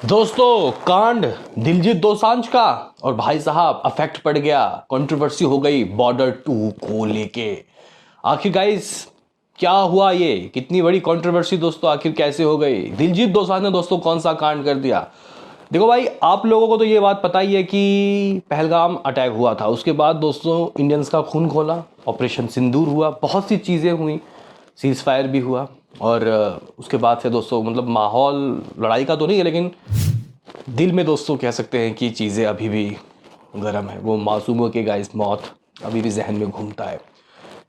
दोस्तों कांड दिलजीत दोसांझ का और भाई साहब अफेक्ट पड़ गया, कंट्रोवर्सी हो गई बॉर्डर 2 को लेके। आखिर गाइस क्या हुआ, ये कितनी बड़ी कंट्रोवर्सी दोस्तों आखिर कैसे हो गई? दिलजीत दोसांझ ने दोस्तों कौन सा कांड कर दिया? देखो भाई, आप लोगों को तो ये बात पता ही है कि पहलगाम अटैक हुआ था। उसके बाद दोस्तों इंडियंस का खून खोला, ऑपरेशन सिंदूर हुआ, बहुत सी चीज़ें हुई, सीज फायर भी हुआ। और उसके बाद से दोस्तों मतलब माहौल लड़ाई का तो नहीं है, लेकिन दिल में दोस्तों कह सकते हैं कि चीज़ें अभी भी गर्म है। वो मासूमों के गाइस मौत अभी भी जहन में घूमता है।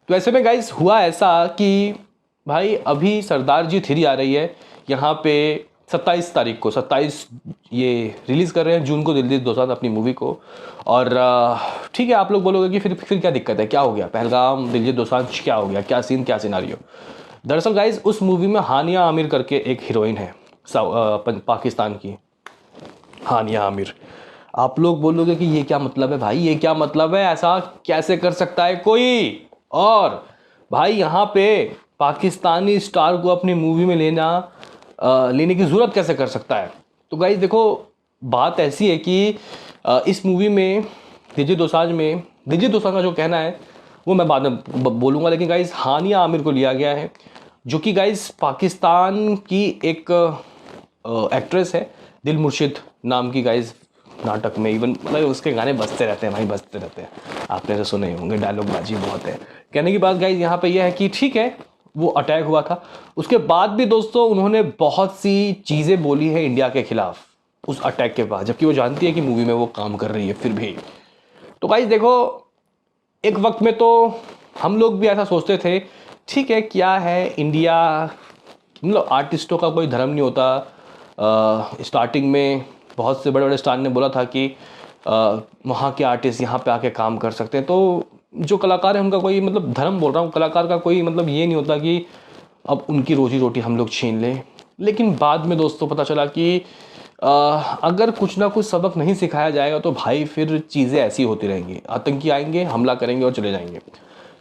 तो ऐसे में गाइस हुआ ऐसा कि भाई अभी सरदार जी 3 आ रही है यहाँ पे 27 तारीख को, 27 ये रिलीज़ कर रहे हैं जून को दिलजीत दोसांझ अपनी मूवी को। और ठीक है, आप लोग बोलोगे कि फिर क्या दिक्कत है, क्या हो गया पहलगाम दिलजीत दोसांझ, क्या हो गया, क्या सीन क्या सिनारियो। दरअसल गाइज उस मूवी में हानिया आमिर करके एक हीरोइन है पाकिस्तान की, हानिया आमिर। आप लोग बोलोगे कि ये क्या मतलब है भाई, ये क्या मतलब है, ऐसा कैसे कर सकता है कोई? और भाई यहाँ पे पाकिस्तानी स्टार को अपनी मूवी में लेने की ज़रूरत कैसे कर सकता है? तो गाइज देखो, बात ऐसी है कि इस मूवी में दिलजीत दोसांझ का जो कहना है वो मैं बाद में बोलूँगा, लेकिन गाइज हानिया आमिर को लिया गया है, जो कि गाइज पाकिस्तान की एक एक्ट्रेस है, दिल मुर्शिद नाम की। गाइज नाटक में इवन मतलब उसके गाने बजते रहते हैं भाई, बजते रहते हैं, आपने तो सुने होंगे, डायलॉग बाजी बहुत है। कहने की बात गाइज यहाँ पे यह है कि ठीक है, वो अटैक हुआ था, उसके बाद भी दोस्तों उन्होंने बहुत सी चीज़ें बोली है इंडिया के खिलाफ उस अटैक के बाद, जबकि वो जानती है कि मूवी में वो काम कर रही है फिर भी। तो गाइज देखो, एक वक्त में तो हम लोग भी ऐसा सोचते थे, ठीक है क्या है इंडिया, मतलब आर्टिस्टों का कोई धर्म नहीं होता। स्टार्टिंग में बहुत से बड़े बड़े स्टार ने बोला था कि वहाँ के आर्टिस्ट यहाँ पे आके काम कर सकते हैं। तो जो कलाकार है उनका कोई मतलब धर्म, बोल रहा हूँ, कलाकार का कोई मतलब ये नहीं होता कि अब उनकी रोजी रोटी हम लोग छीन लें। लेकिन बाद में दोस्तों पता चला कि अगर कुछ ना कुछ सबक नहीं सिखाया जाएगा तो भाई फिर चीज़ें ऐसी होती रहेंगी, आतंकी आएंगे, हमला करेंगे और चले जाएंगे।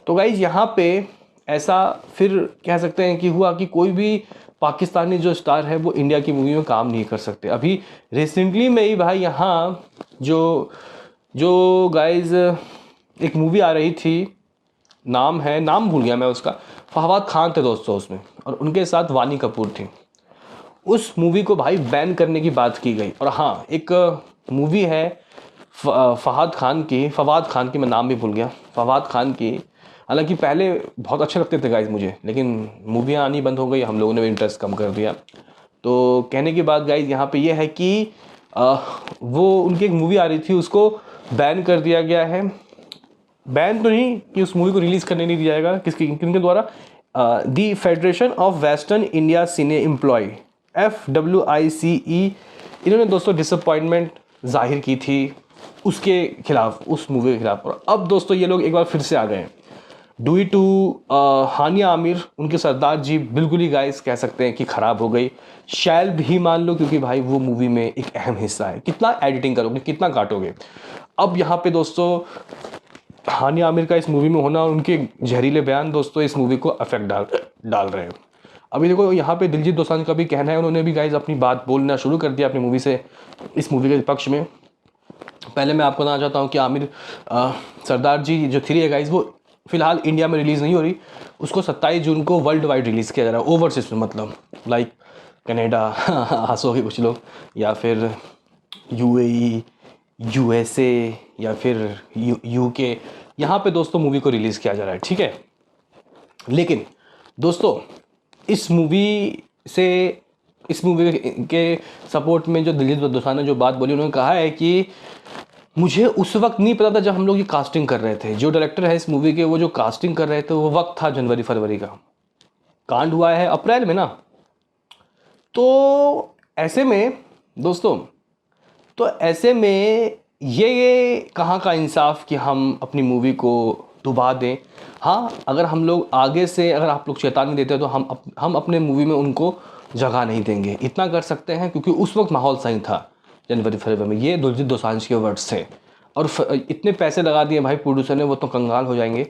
तो गाइज यहाँ पे ऐसा फिर कह सकते हैं कि हुआ कि कोई भी पाकिस्तानी जो स्टार है वो इंडिया की मूवी में काम नहीं कर सकते। अभी रिसेंटली में ही भाई यहाँ जो जो गाइज एक मूवी आ रही थी, नाम भूल गया मैं उसका, फहवाद खान थे दोस्तों उसमें, और उनके साथ वानी कपूर थी। उस मूवी को भाई बैन करने की बात की गई। और हाँ, एक मूवी है फवाद खान की, मैं नाम भी भूल गया, फवाद खान की। हालांकि पहले बहुत अच्छे लगते थे गाइज मुझे, लेकिन मूवियाँ आनी बंद हो गई, हम लोगों ने भी इंटरेस्ट कम कर दिया। तो कहने की बात गाइज यहाँ पे ये है कि वो उनकी एक मूवी आ रही थी, उसको बैन कर दिया गया है। बैन तो नहीं कि उस मूवी को रिलीज़ करने नहीं दिया जाएगा, किनके द्वारा, the federation of western India cine employ, FWICE, इन्होंने दोस्तों डिसअपॉइंटमेंट जाहिर की थी उसके खिलाफ, उस मूवी के खिलाफ। और अब दोस्तों ये लोग एक बार फिर से आ गए हैं डू टू हानिया आमिर, उनके सरदार जी बिल्कुल ही गाइस कह सकते हैं कि ख़राब हो गई। शैल भी मान लो, क्योंकि भाई वो मूवी में एक अहम हिस्सा है, कितना एडिटिंग करोगे, कितना काटोगे। अब यहाँ पे दोस्तों हानिया आमिर का इस मूवी में होना और उनके जहरीले बयान दोस्तों इस मूवी को अफेक्ट डाल रहे हैं। अभी देखो यहाँ पे दिलजीत दोसांझ का भी कहना है, उन्होंने भी गाइज अपनी बात बोलना शुरू कर दिया अपनी मूवी से, इस मूवी के पक्ष में। पहले मैं आपको बताना चाहता हूँ कि सरदार जी जो 3 है गाइज, वो फिलहाल इंडिया में रिलीज़ नहीं हो रही, उसको 27 जून को वर्ल्ड वाइड रिलीज़ किया जा रहा है, ओवरसीज में, मतलब लाइक कनाडा हंसोगे कुछ लोग, या फिर UAE, USA, या फिर UK, यहाँ पे दोस्तों मूवी को रिलीज़ किया जा रहा है, ठीक है। लेकिन दोस्तों इस मूवी के सपोर्ट में जो दिलजीत दोसांझ ने जो बात बोली, उन्होंने कहा है कि मुझे उस वक्त नहीं पता था जब हम लोग ये कास्टिंग कर रहे थे, जो डायरेक्टर है इस मूवी के वो जो कास्टिंग कर रहे थे, वो वक्त था जनवरी फरवरी का, कांड हुआ है अप्रैल में ना। तो ऐसे में दोस्तों, तो ऐसे में ये कहाँ का इंसाफ कि हम अपनी मूवी को डुबा दें। हाँ, अगर हम लोग आगे से, अगर आप लोग चेतावनी देते हैं तो हम अपने मूवी में उनको जगह नहीं देंगे, इतना कर सकते हैं, क्योंकि उस वक्त माहौल सही था जनवरी फरवरी में। ये दिलजीत दोसांझ के वर्ड्स थे, और इतने पैसे लगा दिए भाई प्रोड्यूसर ने, वो तो कंगाल हो जाएंगे।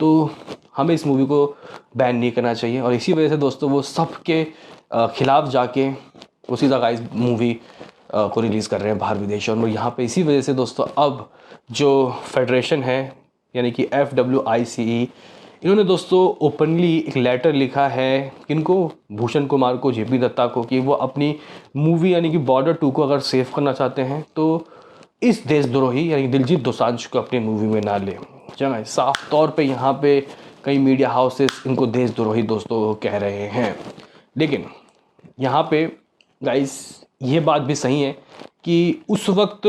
तो हमें इस मूवी को बैन नहीं करना चाहिए, और इसी वजह से दोस्तों वो सब के खिलाफ जाके वो सीधा गाइस मूवी को रिलीज़ कर रहे हैं बाहर विदेशों में। यहाँ पे इसी वजह से दोस्तों अब जो फेडरेशन है यानी कि FWICE, इन्होंने दोस्तों ओपनली एक लेटर लिखा है किनको, भूषण कुमार को, JP दत्ता को, कि वो अपनी मूवी यानी कि बॉर्डर 2 को अगर सेव करना चाहते हैं तो इस देशद्रोही यानी दिलजीत दोसांझ को अपनी मूवी में ना ले। चलो साफ तौर पे यहाँ पे कई मीडिया हाउसेस इनको देशद्रोही दोस्तों कह रहे हैं, लेकिन यहाँ पे गाइस ये बात भी सही है कि उस वक्त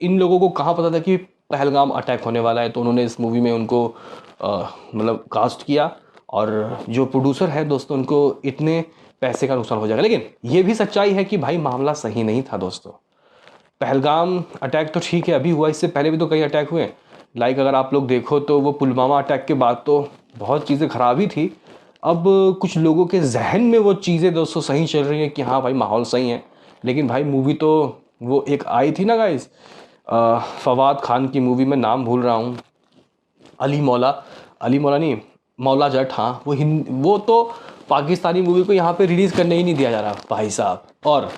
इन लोगों को कहाँ पता था कि पहलगाम अटैक होने वाला है, तो उन्होंने इस मूवी में उनको मतलब कास्ट किया, और जो प्रोड्यूसर है दोस्तों उनको इतने पैसे का नुकसान हो जाएगा। लेकिन ये भी सच्चाई है कि भाई मामला सही नहीं था दोस्तों। पहलगाम अटैक तो ठीक है अभी हुआ, इससे पहले भी तो कई अटैक हुए। लाइक अगर आप लोग देखो तो वो पुलवामा अटैक के बाद तो बहुत चीज़ें ख़राब ही थी। अब कुछ लोगों के जहन में वो चीज़ें दोस्तों सही चल रही हैं कि हाँ भाई माहौल सही है, लेकिन भाई मूवी तो वो एक आई थी ना गाइस, फवाद खान की मूवी में नाम भूल रहा हूँ, अली मौला नहीं, मौला जट, हाँ वो तो पाकिस्तानी मूवी को यहाँ पे रिलीज़ करने ही नहीं दिया जा रहा भाई साहब। और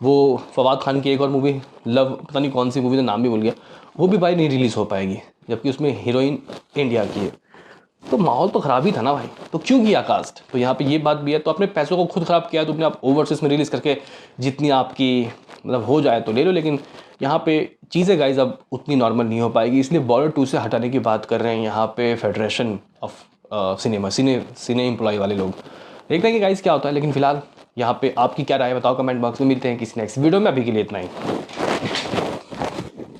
वो फवाद खान की एक और मूवी लव, पता नहीं कौन सी मूवी का नाम भी भूल गया, वो भी भाई नहीं रिलीज़ हो पाएगी, जबकि उसमें हीरोइन इंडिया की है। तो माहौल तो ख़राब ही था ना भाई, तो क्यों किया कास्ट? तो यहाँ पे ये बात भी है, तो अपने पैसों को खुद ख़राब किया तो अपने आप ओवरसीज़ में रिलीज़ करके जितनी आपकी मतलब हो जाए तो ले लो, लेकिन यहाँ पे चीज़ें गाइज अब उतनी नॉर्मल नहीं हो पाएगी, इसलिए बॉर्डर 2 से हटाने की बात कर रहे हैं यहाँ पे फेडरेशन ऑफ सिने एम्प्लॉय वाले लोग। देखते हैं कि गाइज क्या होता है, लेकिन फिलहाल यहाँ पे आपकी क्या राय बताओ कमेंट बॉक्स में। मिलते हैं किसी नेक्स्ट वीडियो में, अभी के लिए इतना ही।